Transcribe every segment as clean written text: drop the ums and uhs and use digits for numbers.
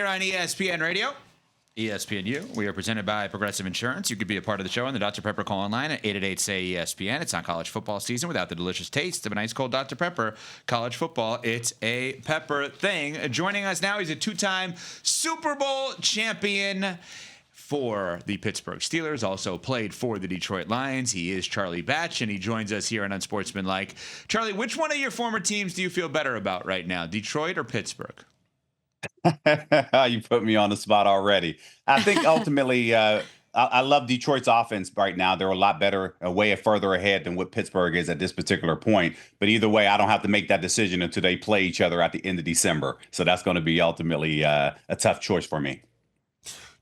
Here on ESPN Radio, ESPNU. We are presented by Progressive Insurance. You could be a part of the show on the Dr. Pepper call online at 888-SAY-ESPN. It's not college football season without the delicious taste of a nice cold Dr. Pepper. College football, it's a pepper thing. Joining us now, he's a two-time Super Bowl champion for the Pittsburgh Steelers, also played for the Detroit Lions. He is Charlie Batch, and he joins us here on Unsportsmanlike. Charlie, which one of your former teams do you feel better about right now, Detroit or Pittsburgh? You put me on the spot already. I think ultimately, I love Detroit's offense right now. They're a lot better, way further ahead than what Pittsburgh is at this particular point. But either way, I don't have to make that decision until they play each other at the end of December. So that's going to be ultimately a tough choice for me.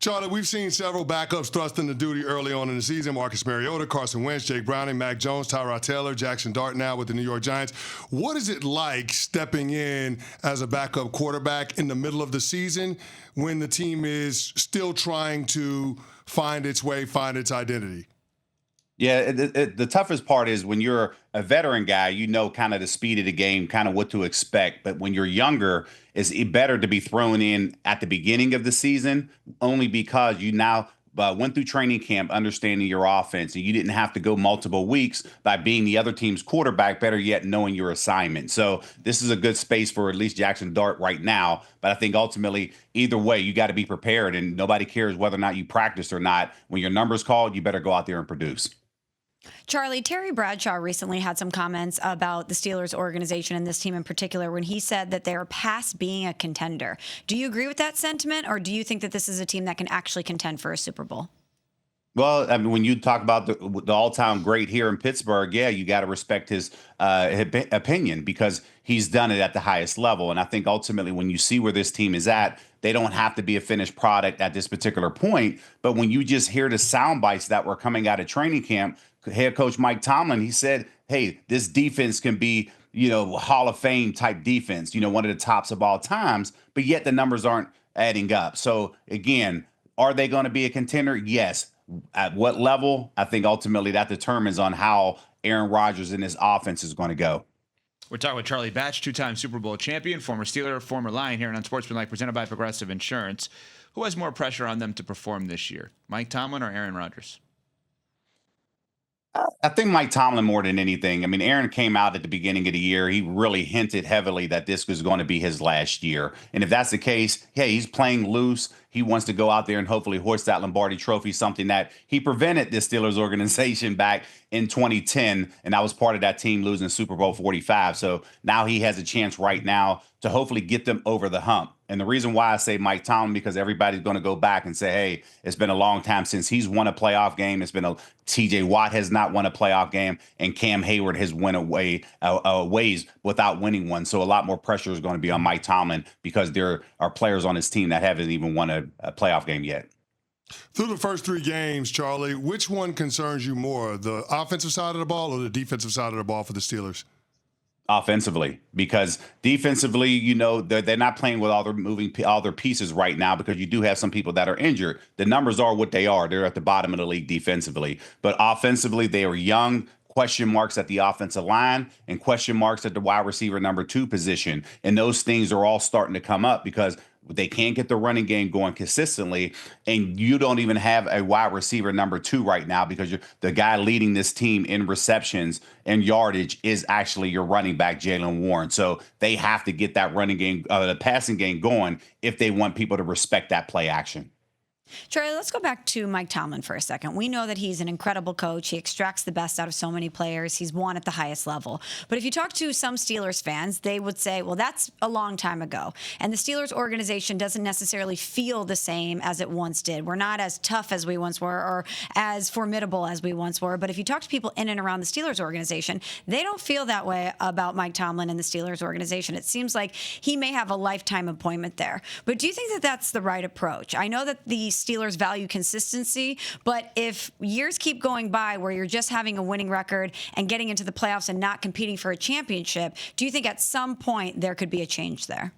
Charlie, we've seen several backups thrust into duty early on in the season. Marcus Mariota, Carson Wentz, Jake Browning, Mac Jones, Tyrod Taylor, Jackson Dart now with the New York Giants. What is it like stepping in as a backup quarterback in the middle of the season when the team is still trying to find its way, find its identity? Yeah, the toughest part is when you're a veteran guy, you know kind of the speed of the game, kind of what to expect. But when you're younger, it's better to be thrown in at the beginning of the season, only because you now went through training camp understanding your offense, and you didn't have to go multiple weeks by being the other team's quarterback, better yet, knowing your assignment. So this is a good space for at least Jackson Dart right now. But I think ultimately, either way, you got to be prepared, and nobody cares whether or not you practice or not. When your number's called, you better go out there and produce. Charlie, Terry Bradshaw recently had some comments about the Steelers organization and this team in particular when he said that they're past being a contender. Do you agree with that sentiment, or do you think that this is a team that can actually contend for a Super Bowl? Well, I mean, when you talk about the all-time great here in Pittsburgh, yeah, you got to respect his opinion because he's done it at the highest level. And I think ultimately when you see where this team is at, they don't have to be a finished product at this particular point. But when you just hear the sound bites that were coming out of training camp, head coach Mike Tomlin, he said, hey, this defense can be, Hall of Fame type defense, one of the tops of all times, but yet the numbers aren't adding up. So again, are they going to be a contender? Yes. At what level? I think ultimately that determines on how Aaron Rodgers and his offense is going to go. We're talking with Charlie Batch, two-time Super Bowl champion, former Steeler, former Lion here on Unsportsmanlike, presented by Progressive Insurance. Who has more pressure on them to perform this year, Mike Tomlin or Aaron Rodgers? I think Mike Tomlin more than anything. I mean, Aaron came out at the beginning of the year. He really hinted heavily that this was going to be his last year. And if that's the case, hey, he's playing loose. He wants to go out there and hopefully hoist that Lombardi trophy, something that he prevented the Steelers organization back in 2010. And that was part of that team losing Super Bowl 45. So now he has a chance right now to hopefully get them over the hump. And the reason why I say Mike Tomlin, because everybody's going to go back and say, hey, it's been a long time since he's won a playoff game. It's been TJ Watt has not won a playoff game, and Cam Hayward has went away ways without winning one. So a lot more pressure is going to be on Mike Tomlin because there are players on his team that haven't even won a playoff game yet. Through the first three games, Charlie, which one concerns you more, the offensive side of the ball or the defensive side of the ball for the Steelers? Offensively, because defensively, they're not playing with all their pieces right now because you do have some people that are injured. The numbers are what they are. They're at the bottom of the league defensively. But offensively, they are young, question marks at the offensive line and question marks at the wide receiver number 2 position. And those things are all starting to come up because they can't get the running game going consistently, and you don't even have a wide receiver number 2 right now because the guy leading this team in receptions and yardage is actually your running back, Jaylen Warren. So they have to get that running game, the passing game going if they want people to respect that play action. Charlie, let's go back to Mike Tomlin for a second. We know that he's an incredible coach. He extracts the best out of so many players. He's won at the highest level. But if you talk to some Steelers fans, they would say, well, that's a long time ago. And the Steelers organization doesn't necessarily feel the same as it once did. We're not as tough as we once were or as formidable as we once were. But if you talk to people in and around the Steelers organization, they don't feel that way about Mike Tomlin and the Steelers organization. It seems like he may have a lifetime appointment there. But do you think that that's the right approach? I know that the Steelers value consistency, but if years keep going by where you're just having a winning record and getting into the playoffs and not competing for a championship, do you think at some point there could be a change there?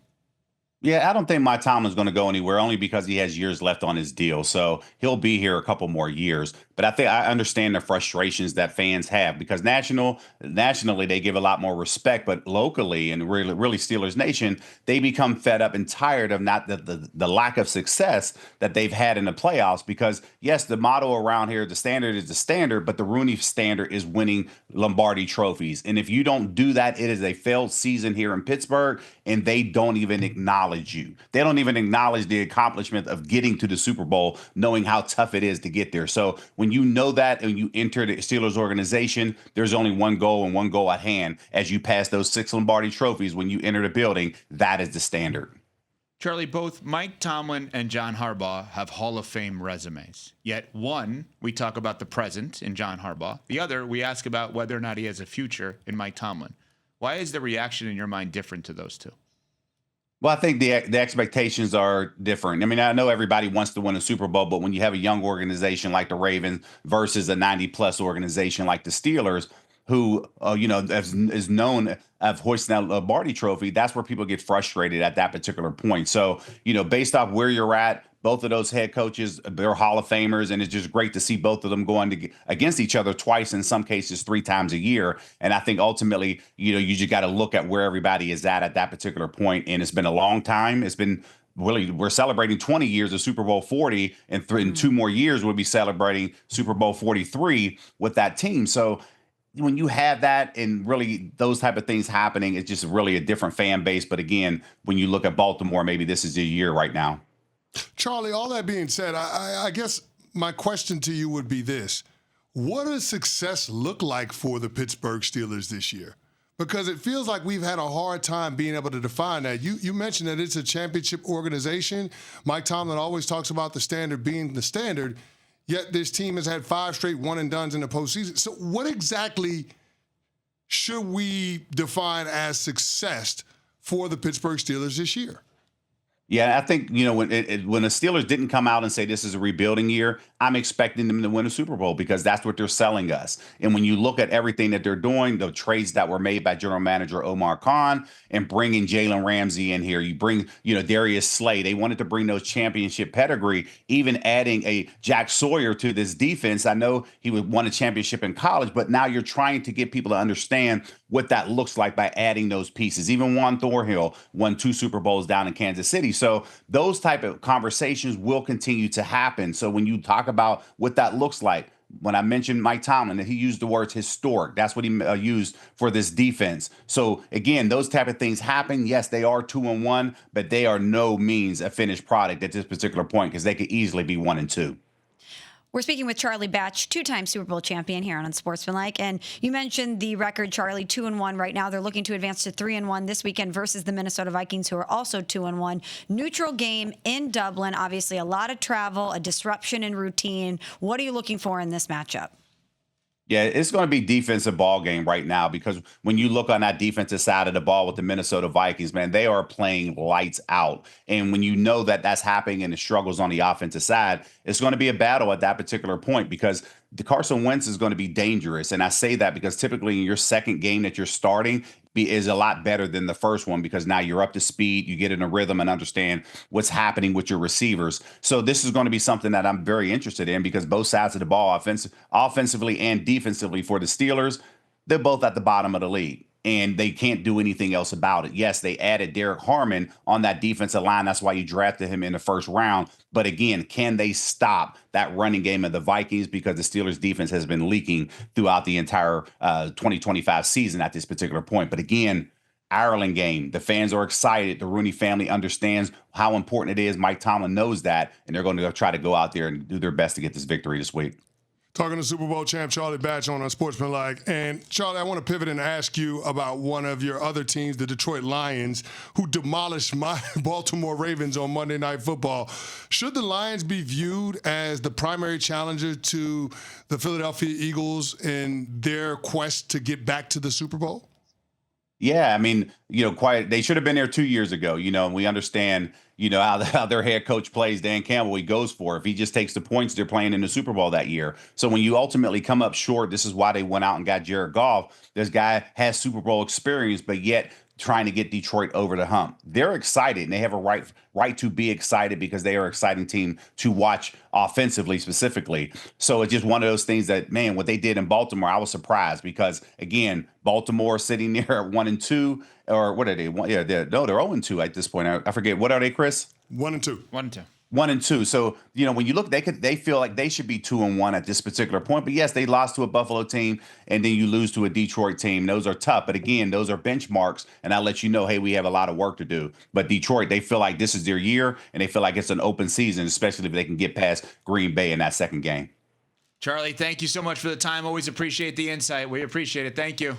Yeah, I don't think Mike Tomlin's going to go anywhere only because he has years left on his deal. So he'll be here a couple more years. But I think I understand the frustrations that fans have because nationally they give a lot more respect, but locally and really Steelers Nation, they become fed up and tired of not the lack of success that they've had in the playoffs. Because yes, the motto around here, the standard is the standard, but the Rooney standard is winning Lombardi trophies. And if you don't do that, it is a failed season here in Pittsburgh, and they don't even acknowledge you. They don't even acknowledge the accomplishment of getting to the Super Bowl, knowing how tough it is to get there. So when you know that and you enter the Steelers organization, there's only one goal and one goal at hand. As you pass those 6 Lombardi trophies when you enter the building, that is the standard. Charlie, both Mike Tomlin and John Harbaugh have Hall of Fame resumes. Yet one, we talk about the present in John Harbaugh. The other, we ask about whether or not he has a future in Mike Tomlin. Why is the reaction in your mind different to those two? Well, I think the expectations are different. I mean, I know everybody wants to win a Super Bowl, but when you have a young organization like the Ravens versus a 90-plus organization like the Steelers, who is known of hoisting that Lombardi trophy, that's where people get frustrated at that particular point. So, based off where you're at, both of those head coaches, they're Hall of Famers, and it's just great to see both of them going against each other twice, in some cases 3 times a year. And I think ultimately, you just got to look at where everybody is at that particular point. And it's been a long time. It's been really, we're celebrating 20 years of Super Bowl 40, and in 2 more years, we'll be celebrating Super Bowl 43 with that team. So when you have that and really those type of things happening, it's just really a different fan base. But again, when you look at Baltimore, maybe this is the year right now. Charlie, all that being said, I guess my question to you would be this. What does success look like for the Pittsburgh Steelers this year? Because it feels like we've had a hard time being able to define that. You mentioned that it's a championship organization. Mike Tomlin always talks about the standard being the standard, yet this team has had 5 straight one-and-dones in the postseason. So what exactly should we define as success for the Pittsburgh Steelers this year? Yeah, I think, when the Steelers didn't come out and say this is a rebuilding year, I'm expecting them to win a Super Bowl because that's what they're selling us. And when you look at everything that they're doing, the trades that were made by General Manager Omar Khan and bringing Jalen Ramsey in here, you bring, Darius Slay, they wanted to bring those championship pedigree, even adding a Jack Sawyer to this defense. I know he won a championship in college, but now you're trying to get people to understand what that looks like by adding those pieces. Even Juan Thornhill won 2 Super Bowls down in Kansas City. So those type of conversations will continue to happen. So when you talk about what that looks like, when I mentioned Mike Tomlin, he used the words historic. That's what he used for this defense. So again, those type of things happen. Yes, they are 2-1, but they are no means a finished product at this particular point because they could easily be 1-2. We're speaking with Charlie Batch, 2-time Super Bowl champion here on Unsportsmanlike. And you mentioned the record, Charlie, 2-1 right now. They're looking to advance to 3-1 this weekend versus the Minnesota Vikings, who are also 2-1. Neutral game in Dublin. Obviously, a lot of travel, a disruption in routine. What are you looking for in this matchup? Yeah, it's going to be defensive ball game right now because when you look on that defensive side of the ball with the Minnesota Vikings, man, they are playing lights out. And when you know that that's happening and the struggles on the offensive side, it's going to be a battle at that particular point because the Carson Wentz is going to be dangerous. And I say that because typically in your second game that you're starting is a lot better than the first one because now you're up to speed, you get in a rhythm and understand what's happening with your receivers. So this is going to be something that I'm very interested in because both sides of the ball, offensively and defensively for the Steelers, they're both at the bottom of the league. And they can't do anything else about it. Yes, they added Derek Harmon on that defensive line. That's why you drafted him in the first round. But again, can they stop that running game of the Vikings? Because the Steelers defense has been leaking throughout the entire 2025 season at this particular point. But again, Ireland game, the fans are excited. The Rooney family understands how important it is. Mike Tomlin knows that. And they're going to try to go out there and do their best to get this victory this week. Talking to Super Bowl champ Charlie Batch on Unsportsmanlike. And Charlie, I want to pivot and ask you about one of your other teams, the Detroit Lions, who demolished my Baltimore Ravens on Monday Night Football. Should the Lions be viewed as the primary challenger to the Philadelphia Eagles in their quest to get back to the Super Bowl? Yeah, I mean, they should have been there 2 years ago. And we understand, how their head coach plays, Dan Campbell, he goes for. If he just takes the points, they're playing in the Super Bowl that year. So when you ultimately come up short, this is why they went out and got Jared Goff. This guy has Super Bowl experience, but yet trying to get Detroit over the hump. They're excited, and they have a right to be excited because they are an exciting team to watch offensively specifically. So it's just one of those things that, man, what they did in Baltimore, I was surprised because, again, Baltimore sitting there at 1-2, or what are they? They're 0-2 at this point. I forget. What are they, Chris? 1-2. 1-2. 1-2. So, when you look, they feel like they should be 2-1 at this particular point. But yes, they lost to a Buffalo team, and then you lose to a Detroit team. Those are tough. But again, those are benchmarks, and I'll let you know, hey, we have a lot of work to do. But Detroit, they feel like this is their year, and they feel like it's an open season, especially if they can get past Green Bay in that second game. Charlie, thank you so much for the time. Always appreciate the insight. We appreciate it. Thank you.